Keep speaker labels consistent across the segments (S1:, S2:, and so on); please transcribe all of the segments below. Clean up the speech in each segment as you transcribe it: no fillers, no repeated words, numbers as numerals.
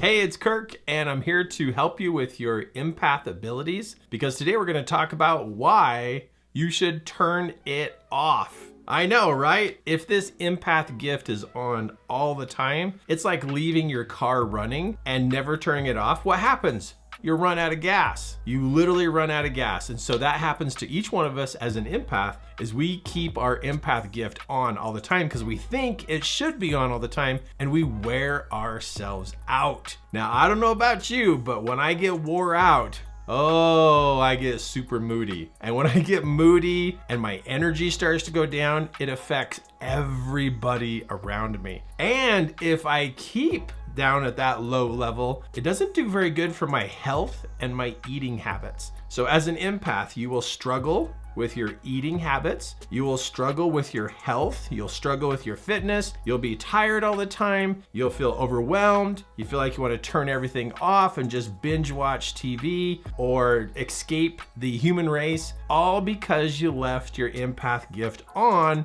S1: Hey, it's Kirk, and I'm here to help you with your empath abilities because today we're going to talk about why you should turn it off. I know, right? If this empath gift is on all the time, it's like leaving your car running and never turning it off. What happens? You run out of gas. You literally run out of gas. And so that happens to each one of us as an empath is we keep our empath gift on all the time because we think it should be on all the time and we wear ourselves out. Now, I don't know about you, but when I get wore out, I get super moody. And when I get moody and my energy starts to go down, it affects everybody around me. And if I keep down at that low level, it doesn't do very good for my health and my eating habits. So as an empath, you will struggle with your eating habits, you will struggle with your health, you'll struggle with your fitness, you'll be tired all the time, you'll feel overwhelmed, you feel like you want to turn everything off and just binge watch TV or escape the human race, all because you left your empath gift on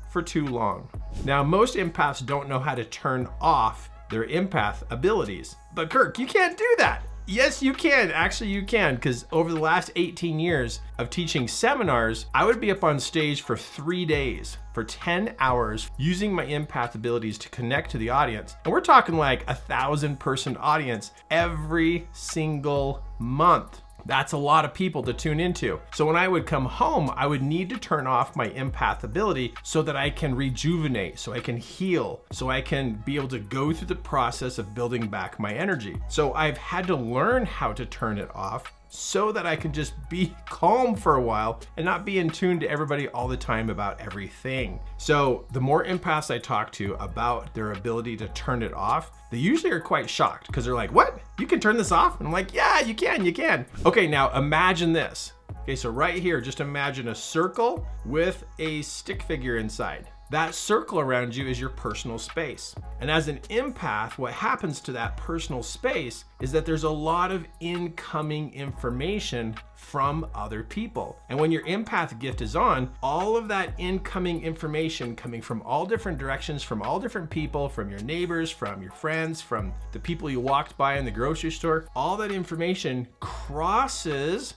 S1: for too long. Now, most empaths don't know how to turn off their empath abilities. But Kirk, you can't do that. Yes, you can. Actually, you can, because over the last 18 years of teaching seminars, I would be up on stage for 3 days, for 10 hours, using my empath abilities to connect to the audience. And we're talking like 1,000-person audience every single month. That's a lot of people to tune into. So when I would come home, I would need to turn off my empath ability so that I can rejuvenate, so I can heal, so I can be able to go through the process of building back my energy. So I've had to learn how to turn it off so that I can just be calm for a while and not be in tune to everybody all the time about everything. So the more empaths I talk to about their ability to turn it off, they usually are quite shocked because they're like, what? You can turn this off? And I'm like, yeah, you can. Okay, now imagine this. Okay, so right here, just imagine a circle with a stick figure inside. That circle around you is your personal space. And as an empath, what happens to that personal space is that there's a lot of incoming information from other people. And when your empath gift is on, all of that incoming information coming from all different directions, from all different people, from your neighbors, from your friends, from the people you walked by in the grocery store, all that information crosses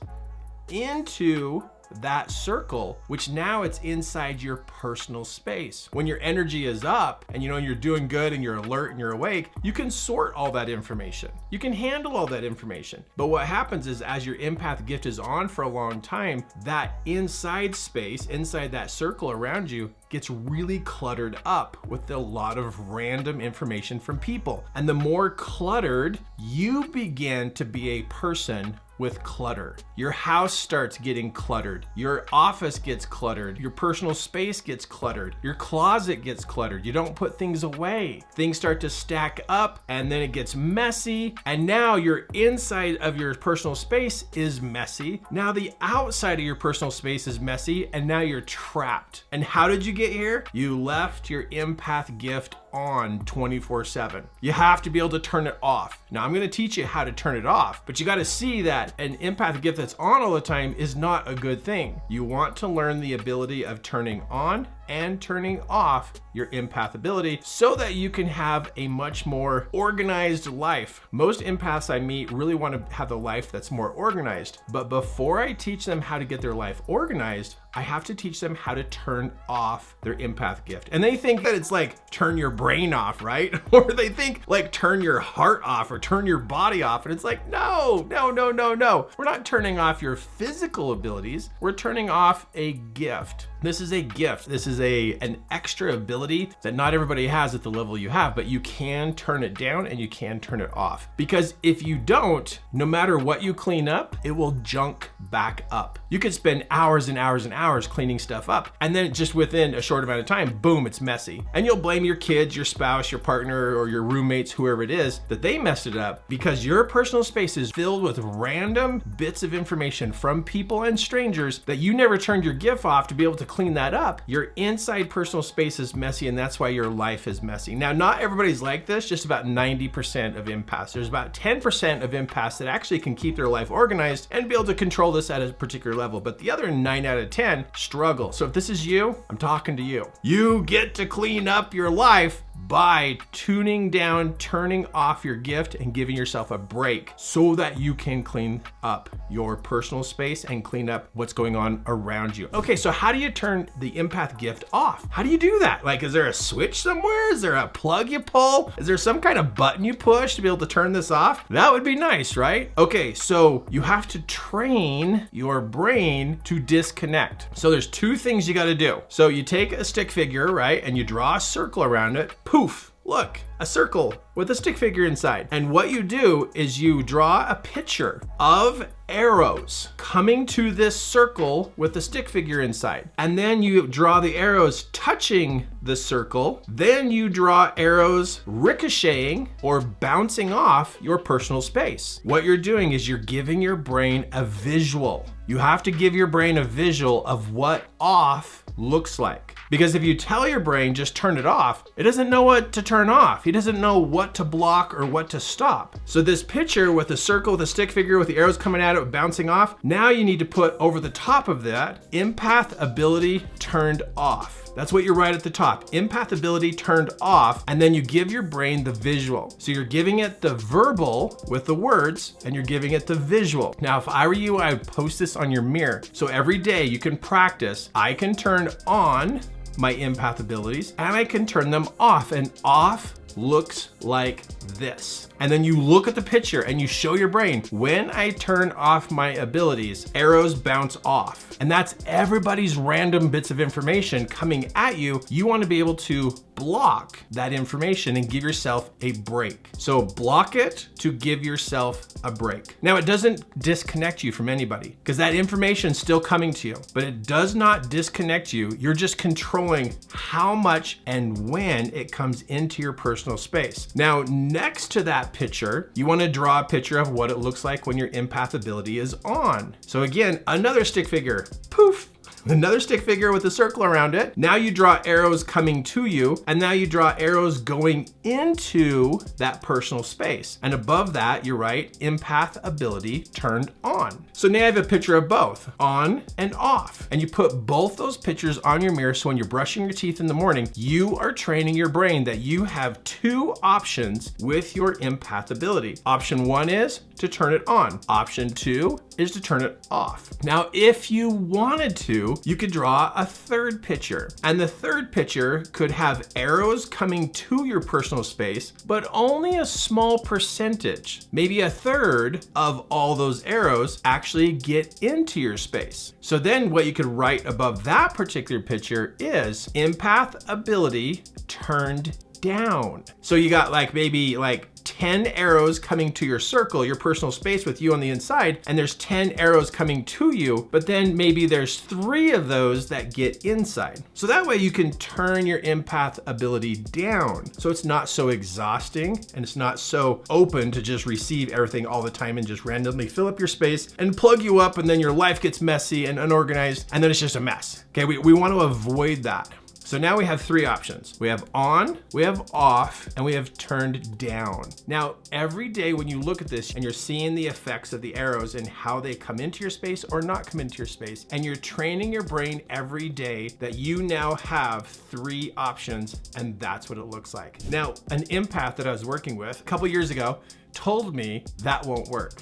S1: into that circle, which now it's inside your personal space. When your energy is up and you're doing good and you're alert and you're awake, you can sort all that information. You can handle all that information. But what happens is as your empath gift is on for a long time, that inside space, inside that circle around you, gets really cluttered up with a lot of random information from people. And the more cluttered, you begin to be a person with clutter. Your house starts getting cluttered. Your office gets cluttered. Your personal space gets cluttered. Your closet gets cluttered. You don't put things away. Things start to stack up and then it gets messy. And now your inside of your personal space is messy. Now the outside of your personal space is messy and now you're trapped. And how did you get here? You left your empath gift on 24/7. You have to be able to turn it off. Now I'm going to teach you how to turn it off, but you got to see that an empath gift that's on all the time is not a good thing. You want to learn the ability of turning on and turning off your empath ability so that you can have a much more organized life. Most empaths I meet really want to have a life that's more organized, but before I teach them how to get their life organized, I have to teach them how to turn off their empath gift. And they think that it's like turn your brain off, right? Or they think like turn your heart off or turn your body off. And it's like, no. We're not turning off your physical abilities. We're turning off a gift. This is a gift. This is an extra ability that not everybody has at the level you have, but you can turn it down and you can turn it off. Because if you don't, no matter what you clean up, it will junk back up. You could spend hours and hours and hours cleaning stuff up, and then just within a short amount of time, boom, it's messy. And you'll blame your kids, your spouse, your partner, or your roommates, whoever it is, that they messed it up because your personal space is filled with random bits of information from people and strangers that you never turned your gift off to be able to clean that up. Your inside personal space is messy, and that's why your life is messy. Now, not everybody's like this, just about 90% of empaths. There's about 10% of empaths that actually can keep their life organized and be able to control this at a particular level, but the other 9 out of 10 struggle. So if this is you, I'm talking to you. You get to clean up your life by tuning down, turning off your gift, and giving yourself a break so that you can clean up your personal space and clean up what's going on around you. Okay, so how do you turn the empath gift off? How do you do that? Like, is there a switch somewhere? Is there a plug you pull? Is there some kind of button you push to be able to turn this off? That would be nice, right? Okay, so you have to train your brain to disconnect. So there's two things you gotta do. So you take a stick figure, right? And you draw a circle around it. Poof, look, a circle with a stick figure inside. And what you do is you draw a picture of arrows coming to this circle with the stick figure inside. And then you draw the arrows touching the circle. Then you draw arrows ricocheting or bouncing off your personal space. What you're doing is you're giving your brain a visual. You have to give your brain a visual of what off looks like. Because if you tell your brain just turn it off, it doesn't know what to turn off. He doesn't know what to block or what to stop. So this picture with a circle with a stick figure with the arrows coming at it, bouncing off, now you need to put over the top of that, empath ability turned off. That's what you write at the top. Empath ability turned off, and then you give your brain the visual. So you're giving it the verbal with the words, and you're giving it the visual. Now, if I were you, I would post this on your mirror. So every day you can practice. I can turn on my empath abilities, and I can turn them off, and off looks like this. And then you look at the picture and you show your brain, when I turn off my abilities, arrows bounce off. And that's everybody's random bits of information coming at you. You want to be able to block that information and give yourself a break. So block it to give yourself a break. Now, it doesn't disconnect you from anybody because that information is still coming to you, but it does not disconnect you. You're just controlling how much and when it comes into your personal space. Now, next to that picture, you want to draw a picture of what it looks like when your empath ability is on. So again, another stick figure, poof, another stick figure with a circle around it. Now you draw arrows coming to you, and now you draw arrows going into that personal space. And above that, you write empath ability turned on. So now I have a picture of both, on and off. And you put both those pictures on your mirror, so when you're brushing your teeth in the morning, you are training your brain that you have two options with your empath ability. Option one is to turn it on. Option two is to turn it off. Now, if you wanted to, you could draw a third picture, and the third picture could have arrows coming to your personal space, but only a small percentage, maybe a third of all those arrows actually get into your space. So then what you could write above that particular picture is empath ability turned down. So you got maybe 10 arrows coming to your circle, your personal space with you on the inside, and there's 10 arrows coming to you, but then maybe there's 3 of those that get inside. So that way you can turn your empath ability down. So it's not so exhausting and it's not so open to just receive everything all the time and just randomly fill up your space and plug you up, and then your life gets messy and unorganized, and then it's just a mess. Okay, we want to avoid that. So now we have 3 options. We have on, we have off, and we have turned down. Now, every day when you look at this and you're seeing the effects of the arrows and how they come into your space or not come into your space, and you're training your brain every day that you now have 3 options, and that's what it looks like. Now, an empath that I was working with a couple years ago told me that won't work.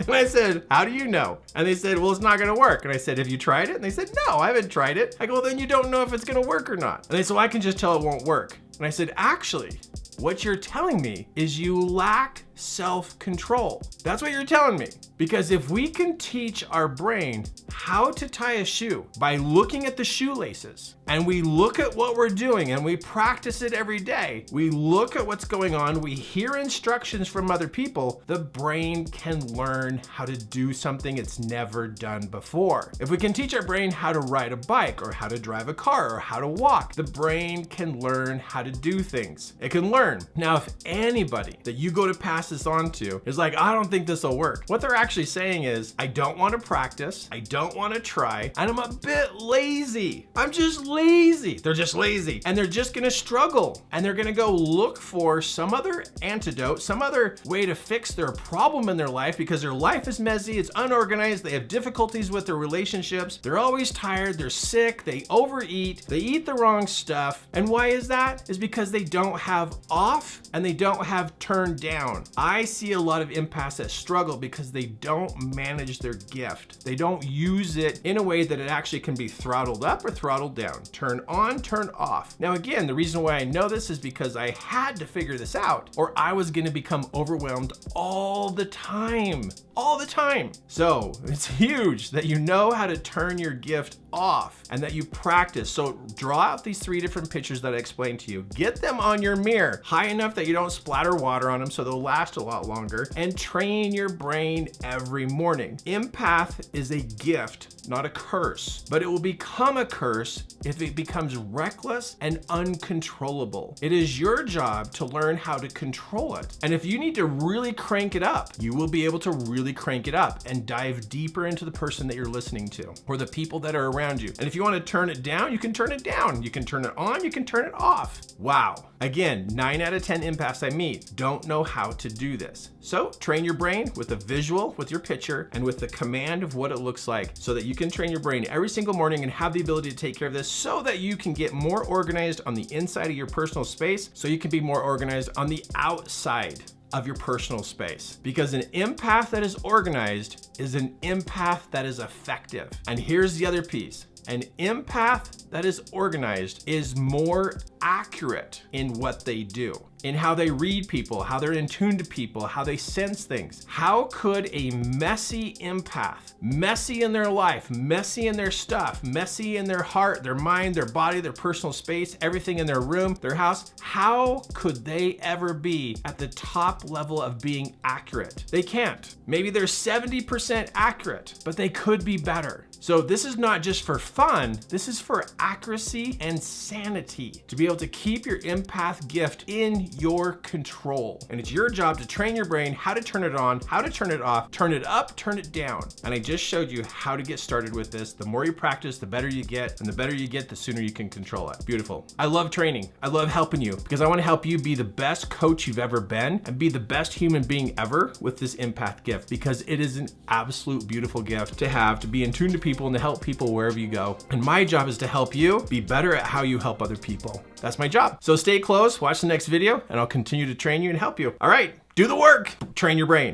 S1: And I said, how do you know? And they said, well, it's not gonna work. And I said, have you tried it? And they said, no, I haven't tried it. I go, well, then you don't know if it's gonna work or not. And they said, well, I can just tell it won't work. And I said, actually, what you're telling me is you lack self-control. That's what you're telling me. Because if we can teach our brain how to tie a shoe by looking at the shoelaces, and we look at what we're doing and we practice it every day, we look at what's going on, we hear instructions from other people, the brain can learn how to do something it's never done before. If we can teach our brain how to ride a bike or how to drive a car or how to walk, the brain can learn how to do things. It can learn. Now, if anybody that you go to pass pass this on to is like, I don't think this will work. What they're actually saying is, I don't want to practice, I don't want to try, and I'm a bit lazy. I'm just lazy. They're just lazy. And they're just gonna struggle. And they're gonna go look for some other antidote, some other way to fix their problem in their life because their life is messy, it's unorganized, they have difficulties with their relationships, they're always tired, they're sick, they overeat, they eat the wrong stuff. And why is that? Is because they don't have off and they don't have turned down. I see a lot of empaths that struggle because they don't manage their gift. They don't use it in a way that it actually can be throttled up or throttled down. Turn on, turn off. Now again, the reason why I know this is because I had to figure this out or I was gonna become overwhelmed all the time. All the time. So it's huge that you know how to turn your gift off and that you practice. So draw out these 3 different pictures that I explained to you. Get them on your mirror high enough that you don't splatter water on them so they'll last a lot longer, and train your brain every morning. Empath is a gift, not a curse, but it will become a curse if it becomes reckless and uncontrollable. It is your job to learn how to control it. And if you need to really crank it up, you will be able to really crank it up and dive deeper into the person that you're listening to or the people that are around you. And if you want to turn it down, you can turn it down. You can turn it on, you can turn it off. Wow. Again, 9 out of 10 empaths I meet don't know how to do this. So train your brain with a visual, with your picture, and with the command of what it looks like so that you can train your brain every single morning and have the ability to take care of this so that you can get more organized on the inside of your personal space so you can be more organized on the outside of your personal space. Because an empath that is organized is an empath that is effective. And here's the other piece. An empath that is organized is more accurate in what they do, in how they read people, how they're in tune to people, how they sense things. How could a messy empath, messy in their life, messy in their stuff, messy in their heart, their mind, their body, their personal space, everything in their room, their house, how could they ever be at the top level of being accurate? They can't. Maybe they're 70% accurate, but they could be better. So this is not just for fun, this is for accuracy and sanity, to be able to keep your empath gift in your control. And it's your job to train your brain how to turn it on, how to turn it off, turn it up, turn it down. And I just showed you how to get started with this. The more you practice, the better you get, and the better you get, the sooner you can control it. Beautiful. I love training. I love helping you because I want to help you be the best coach you've ever been and be the best human being ever with this empath gift, because it is an absolute beautiful gift to have, to be in tune to people and to help people wherever you go. And my job is to help you be better at how you help other people. That's my job. So stay close, watch the next video, and I'll continue to train you and help you. All right, do the work. Train your brain.